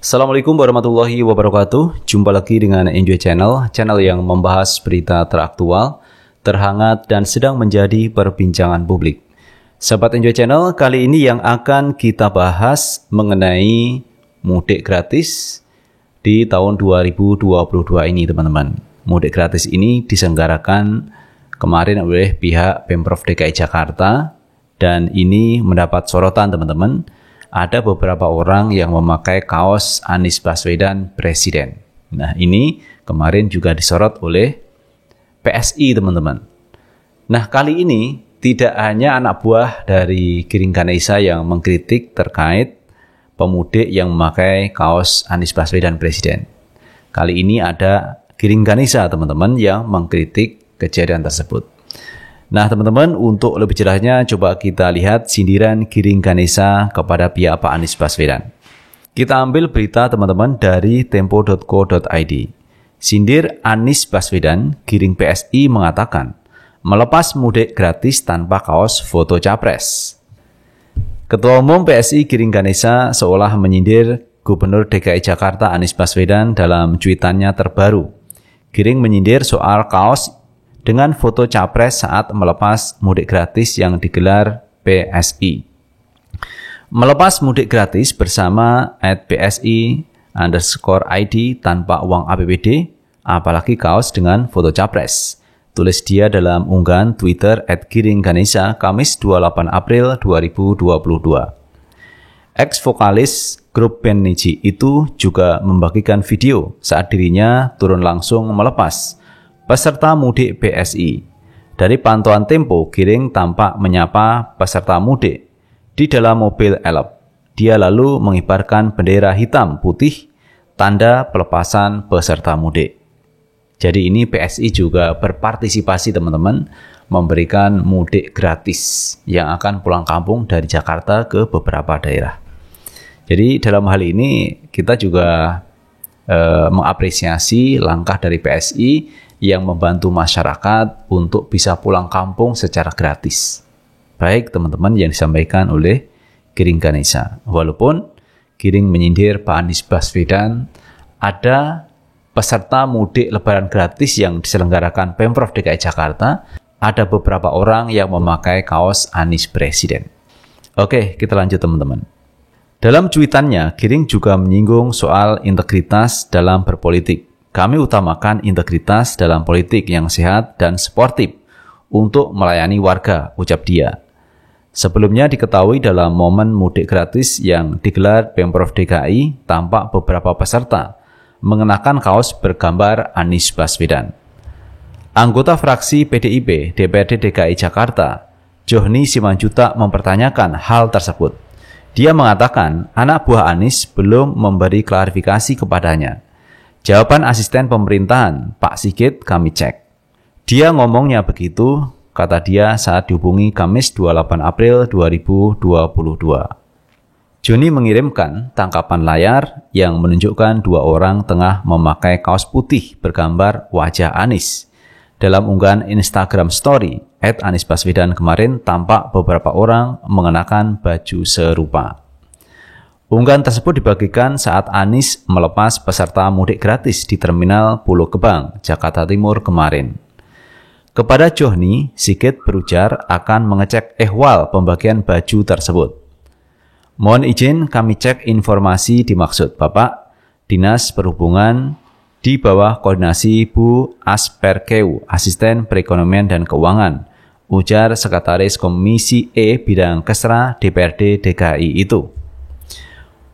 Assalamualaikum warahmatullahi wabarakatuh. Jumpa lagi dengan Enjoy Channel yang membahas berita teraktual, terhangat, dan sedang menjadi perbincangan publik. Sahabat Enjoy Channel, kali ini yang akan kita bahas mengenai mudik gratis di tahun 2022 ini, teman-teman. Mudik gratis ini diselenggarakan kemarin oleh pihak Pemprov DKI Jakarta, dan ini mendapat sorotan, teman-teman. Ada beberapa orang yang memakai kaos Anies Baswedan Presiden. Nah, ini kemarin juga disorot oleh PSI, teman-teman. Nah, kali ini tidak hanya anak buah dari Giring Ganesa yang mengkritik terkait pemudik yang memakai kaos Anies Baswedan Presiden. Kali ini ada Giring Ganesa, teman-teman, yang mengkritik kejadian tersebut. Nah, teman-teman, untuk lebih jelasnya coba kita lihat sindiran Giring Ganesa kepada pihak Pak Anies Baswedan. Kita ambil berita, teman-teman, dari tempo.co.id. Sindir Anies Baswedan, Giring PSI mengatakan, melepas mudik gratis tanpa kaos foto capres. Ketua Umum PSI Giring Ganesa seolah menyindir Gubernur DKI Jakarta Anies Baswedan dalam cuitannya terbaru. Giring menyindir soal kaos dengan foto capres saat melepas mudik gratis yang digelar PSI. Melepas mudik gratis bersama @PSI_ID tanpa uang APBD, apalagi kaos dengan foto capres. Tulis dia dalam unggahan Twitter @Giring Ganesa Kamis 28 April 2022. Ex-vokalis grup band Niji itu juga membagikan video saat dirinya turun langsung melepas peserta mudik PSI. Dari pantauan Tempo, Giring tampak menyapa peserta mudik di dalam mobil elep. Dia lalu mengibarkan bendera hitam putih, tanda pelepasan peserta mudik. Jadi ini PSI juga berpartisipasi, teman-teman, memberikan mudik gratis yang akan pulang kampung dari Jakarta ke beberapa daerah. Jadi dalam hal ini kita juga mengapresiasi langkah dari PSI yang membantu masyarakat untuk bisa pulang kampung secara gratis. Baik, teman-teman, yang disampaikan oleh Giring Ganesa. Walaupun Giring menyindir Pak Anies Baswedan, ada peserta mudik lebaran gratis yang diselenggarakan Pemprov DKI Jakarta, ada beberapa orang yang memakai kaos Anies Presiden. Oke, kita lanjut, teman-teman. Dalam cuitannya, Giring juga menyinggung soal integritas dalam berpolitik. Kami utamakan integritas dalam politik yang sehat dan sportif untuk melayani warga, ucap dia. Sebelumnya diketahui dalam momen mudik gratis yang digelar Pemprov DKI, tampak beberapa peserta mengenakan kaos bergambar Anies Baswedan. Anggota fraksi PDIP DPRD DKI Jakarta, Johni Simanjuta, mempertanyakan hal tersebut. Dia mengatakan anak buah Anies belum memberi klarifikasi kepadanya. Jawaban asisten pemerintahan, Pak Sigit, kami cek. Dia ngomongnya begitu, kata dia saat dihubungi Kamis 28 April 2022. Joni mengirimkan tangkapan layar yang menunjukkan dua orang tengah memakai kaos putih bergambar wajah Anies. Dalam unggahan Instagram Story, @Anies Baswedan kemarin tampak beberapa orang mengenakan baju serupa. Unggahan tersebut dibagikan saat Anies melepas peserta mudik gratis di Terminal Pulau Gebang, Jakarta Timur kemarin. Kepada Johni, Sigit berujar akan mengecek ehwal pembagian baju tersebut. Mohon izin kami cek informasi dimaksud Bapak, Dinas Perhubungan di bawah koordinasi Bu Asperkeu, Asisten Perekonomian dan Keuangan, ujar Sekretaris Komisi E Bidang Kesra DPRD DKI itu.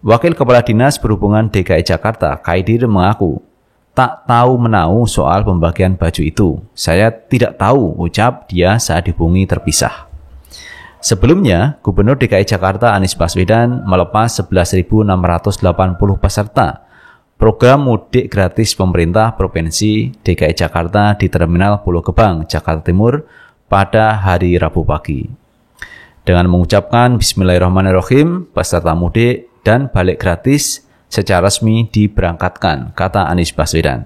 Wakil Kepala Dinas Perhubungan DKI Jakarta, Kaidir, mengaku tak tahu menahu soal pembagian baju itu. Saya tidak tahu, ucap dia saat dihubungi terpisah. Sebelumnya, Gubernur DKI Jakarta Anies Baswedan melepas 11.680 peserta program mudik gratis pemerintah Provinsi DKI Jakarta di Terminal Pulau Gebang, Jakarta Timur pada hari Rabu pagi. Dengan mengucapkan Bismillahirrahmanirrahim, peserta mudik dan balik gratis secara resmi diberangkatkan, kata Anies Baswedan.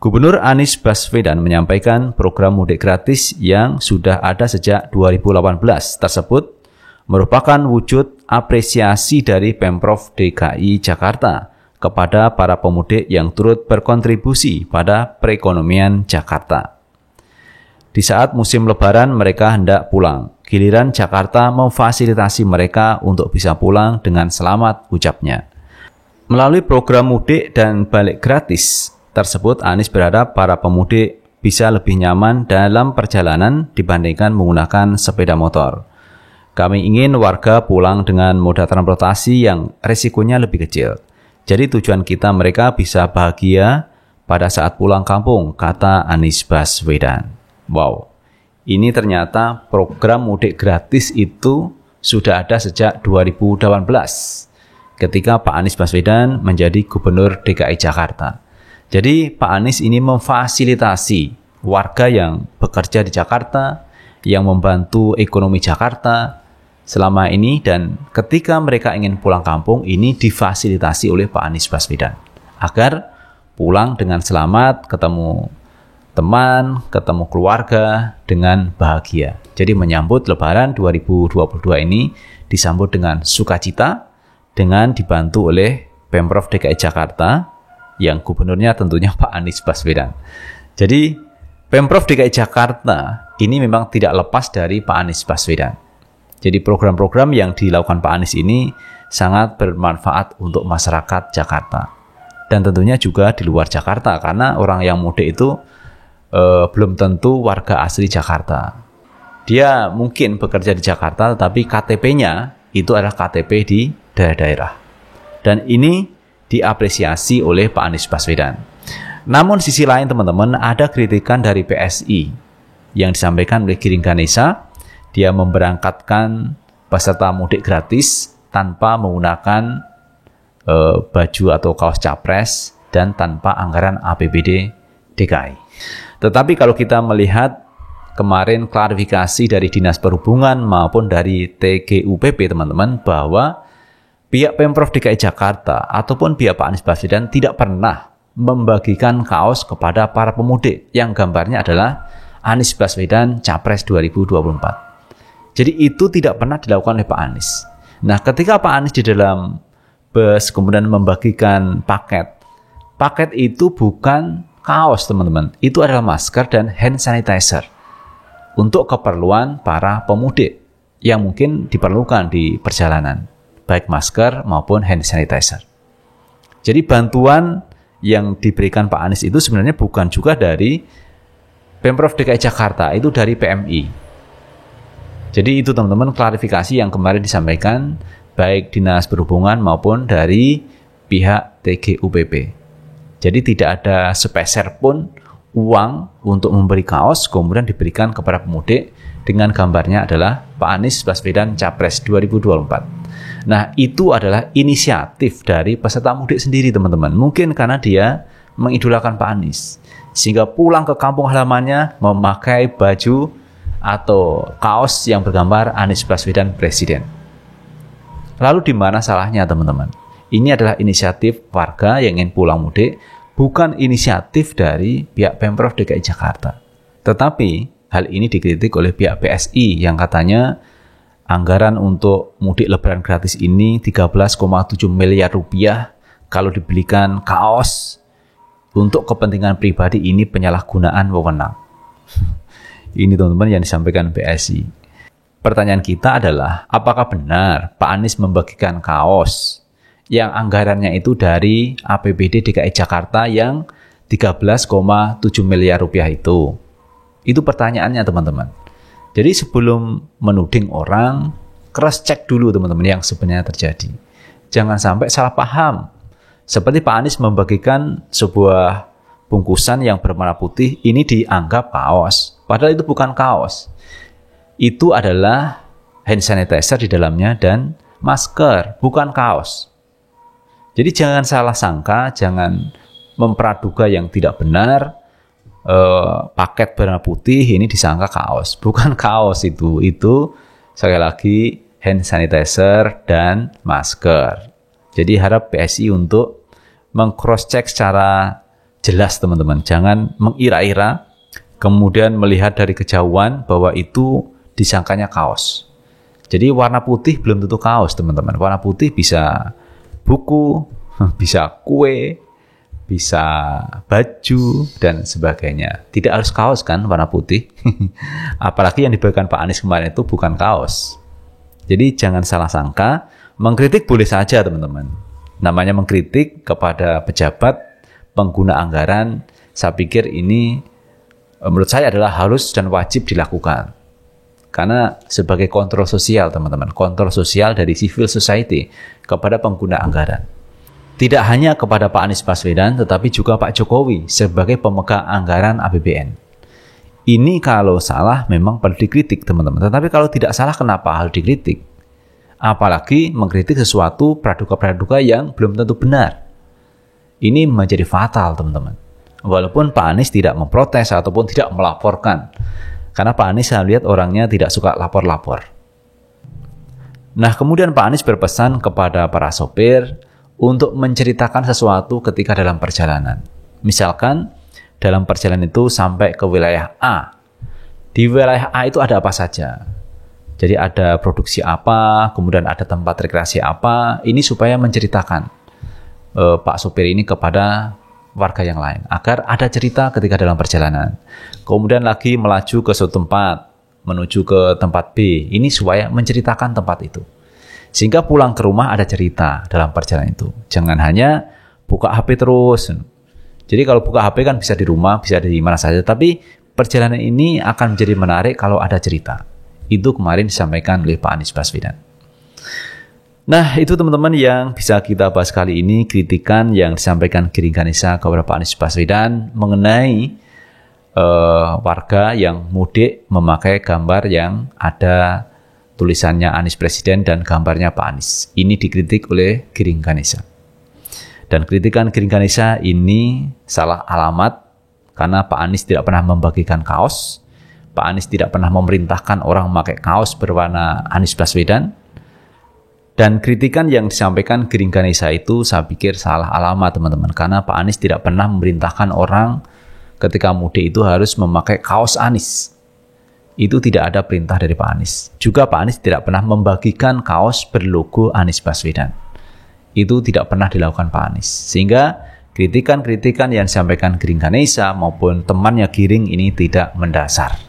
Gubernur Anies Baswedan menyampaikan program mudik gratis yang sudah ada sejak 2018 tersebut merupakan wujud apresiasi dari Pemprov DKI Jakarta kepada para pemudik yang turut berkontribusi pada perekonomian Jakarta. Di saat musim Lebaran mereka hendak pulang, giliran Jakarta memfasilitasi mereka untuk bisa pulang dengan selamat, ucapnya. Melalui program mudik dan balik gratis tersebut, Anies berharap para pemudik bisa lebih nyaman dalam perjalanan dibandingkan menggunakan sepeda motor. Kami ingin warga pulang dengan moda transportasi yang resikonya lebih kecil. Jadi tujuan kita mereka bisa bahagia pada saat pulang kampung, kata Anies Baswedan. Wow, ini ternyata program mudik gratis itu sudah ada sejak 2018 ketika Pak Anies Baswedan menjadi Gubernur DKI Jakarta. Jadi Pak Anies ini memfasilitasi warga yang bekerja di Jakarta, yang membantu ekonomi Jakarta selama ini, dan ketika mereka ingin pulang kampung ini difasilitasi oleh Pak Anies Baswedan agar pulang dengan selamat, ketemu teman, ketemu keluarga dengan bahagia. Jadi menyambut Lebaran 2022 ini disambut dengan sukacita dengan dibantu oleh Pemprov DKI Jakarta yang gubernurnya tentunya Pak Anies Baswedan. Jadi Pemprov DKI Jakarta ini memang tidak lepas dari Pak Anies Baswedan. Jadi program-program yang dilakukan Pak Anies ini sangat bermanfaat untuk masyarakat Jakarta. Dan tentunya juga di luar Jakarta, karena orang yang mudik itu belum tentu warga asli Jakarta. Dia mungkin bekerja di Jakarta, tetapi KTP-nya itu adalah KTP di daerah-daerah. Dan ini diapresiasi oleh Pak Anies Baswedan. Namun sisi lain teman-teman, ada kritikan dari PSI yang disampaikan oleh Giring Ganesa. Dia memberangkatkan peserta mudik gratis tanpa menggunakan baju atau kaos capres dan tanpa anggaran APBD DKI. Tetapi kalau kita melihat kemarin klarifikasi dari Dinas Perhubungan maupun dari TGUPP teman-teman, bahwa pihak Pemprov DKI Jakarta ataupun pihak Pak Anies Baswedan tidak pernah membagikan kaos kepada para pemudik yang gambarnya adalah Anies Baswedan Capres 2024. Jadi itu tidak pernah dilakukan oleh Pak Anies. Nah, ketika Pak Anies di dalam bus kemudian membagikan paket itu bukan kaos teman-teman, itu adalah masker dan hand sanitizer untuk keperluan para pemudik yang mungkin diperlukan di perjalanan, baik masker maupun hand sanitizer. Jadi bantuan yang diberikan Pak Anies itu sebenarnya bukan juga dari Pemprov DKI Jakarta, itu dari PMI. Jadi itu teman-teman klarifikasi yang kemarin disampaikan baik Dinas Perhubungan maupun dari pihak TGUPP. Jadi tidak ada sepeser pun uang untuk memberi kaos kemudian diberikan kepada pemudik dengan gambarnya adalah Pak Anies Baswedan Capres 2024. Nah, itu adalah inisiatif dari peserta mudik sendiri teman-teman. Mungkin karena dia mengidolakan Pak Anies sehingga pulang ke kampung halamannya memakai baju atau kaos yang bergambar Anies Baswedan Presiden. Lalu di mana salahnya teman-teman? Ini adalah inisiatif warga yang ingin pulang mudik, bukan inisiatif dari pihak Pemprov DKI Jakarta. Tetapi hal ini dikritik oleh pihak PSI yang katanya anggaran untuk mudik Lebaran gratis ini 13,7 miliar rupiah, kalau dibelikan kaos untuk kepentingan pribadi ini penyalahgunaan wewenang. Ini teman-teman yang disampaikan PSI. Pertanyaan kita adalah, apakah benar Pak Anies membagikan kaos yang anggarannya itu dari APBD DKI Jakarta yang 13,7 miliar rupiah itu? Itu pertanyaannya teman-teman. Jadi sebelum menuding orang, cross check dulu teman-teman yang sebenarnya terjadi. Jangan sampai salah paham. Seperti Pak Anies membagikan sebuah bungkusan yang berwarna putih, ini dianggap kaos. Padahal itu bukan kaos. Itu adalah hand sanitizer di dalamnya dan masker, bukan kaos. Jadi jangan salah sangka, jangan mempraduga yang tidak benar. Paket berwarna putih ini disangka kaos. Bukan kaos itu. Itu sekali lagi hand sanitizer dan masker. Jadi harap PSI untuk meng-cross check secara jelas teman-teman. Jangan mengira-ira kemudian melihat dari kejauhan bahwa itu disangkanya kaos. Jadi warna putih belum tentu kaos, teman-teman. Warna putih bisa buku, bisa kue, bisa baju, dan sebagainya. Tidak harus kaos kan warna putih. Apalagi yang dibagikan Pak Anies kemarin itu bukan kaos. Jadi jangan salah sangka, mengkritik boleh saja teman-teman. Namanya mengkritik kepada pejabat, pengguna anggaran, saya pikir ini menurut saya adalah harus dan wajib dilakukan. Karena sebagai kontrol sosial teman-teman, kontrol sosial dari civil society kepada pengguna anggaran. Tidak hanya kepada Pak Anies Baswedan, tetapi juga Pak Jokowi sebagai pemegang anggaran APBN. Ini kalau salah memang perlu dikritik teman-teman. Tetapi kalau tidak salah kenapa harus dikritik? Apalagi mengkritik sesuatu praduga-praduga yang belum tentu benar. Ini menjadi fatal teman-teman. Walaupun Pak Anies tidak memprotes ataupun tidak melaporkan. Karena Pak Anies saya lihat orangnya tidak suka lapor-lapor. Nah, kemudian Pak Anies berpesan kepada para sopir untuk menceritakan sesuatu ketika dalam perjalanan. Misalkan dalam perjalanan itu sampai ke wilayah A. Di wilayah A itu ada apa saja. Jadi ada produksi apa, kemudian ada tempat rekreasi apa. Ini supaya menceritakan Pak sopir ini kepada warga yang lain, agar ada cerita ketika dalam perjalanan. Kemudian lagi melaju ke suatu tempat, menuju ke tempat B. Ini supaya menceritakan tempat itu. Sehingga pulang ke rumah ada cerita dalam perjalanan itu. Jangan hanya buka HP terus. Jadi kalau buka HP kan bisa di rumah, bisa di mana saja. Tapi perjalanan ini akan menjadi menarik kalau ada cerita. Itu kemarin disampaikan oleh Pak Anies Baswedan. Nah, itu teman-teman yang bisa kita bahas kali ini, kritikan yang disampaikan Giring Ganesa kepada Pak Anies Baswedan mengenai warga yang mudik memakai gambar yang ada tulisannya Anies Presiden dan gambarnya Pak Anies. Ini dikritik oleh Giring Ganesa. Dan kritikan Giring Ganesa ini salah alamat karena Pak Anies tidak pernah membagikan kaos. Pak Anies tidak pernah memerintahkan orang memakai kaos berwarna Anies Baswedan. Dan kritikan yang disampaikan Giring Ganesa itu saya pikir salah alamat teman-teman. Karena Pak Anies tidak pernah memerintahkan orang ketika mudik itu harus memakai kaos Anies. Itu tidak ada perintah dari Pak Anies. Juga Pak Anies tidak pernah membagikan kaos berlogo Anies Baswedan. Itu tidak pernah dilakukan Pak Anies. Sehingga kritikan-kritikan yang disampaikan Giring Ganesa maupun temannya Giring ini tidak mendasar.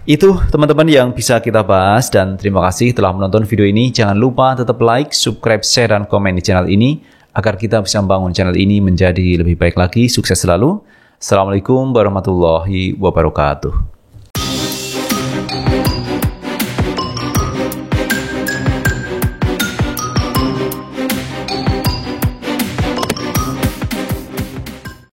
Itu teman-teman yang bisa kita bahas dan terima kasih telah menonton video ini. Jangan lupa tetap like, subscribe, share, dan komen di channel ini agar kita bisa membangun channel ini menjadi lebih baik lagi. Sukses selalu. Assalamualaikum warahmatullahi wabarakatuh.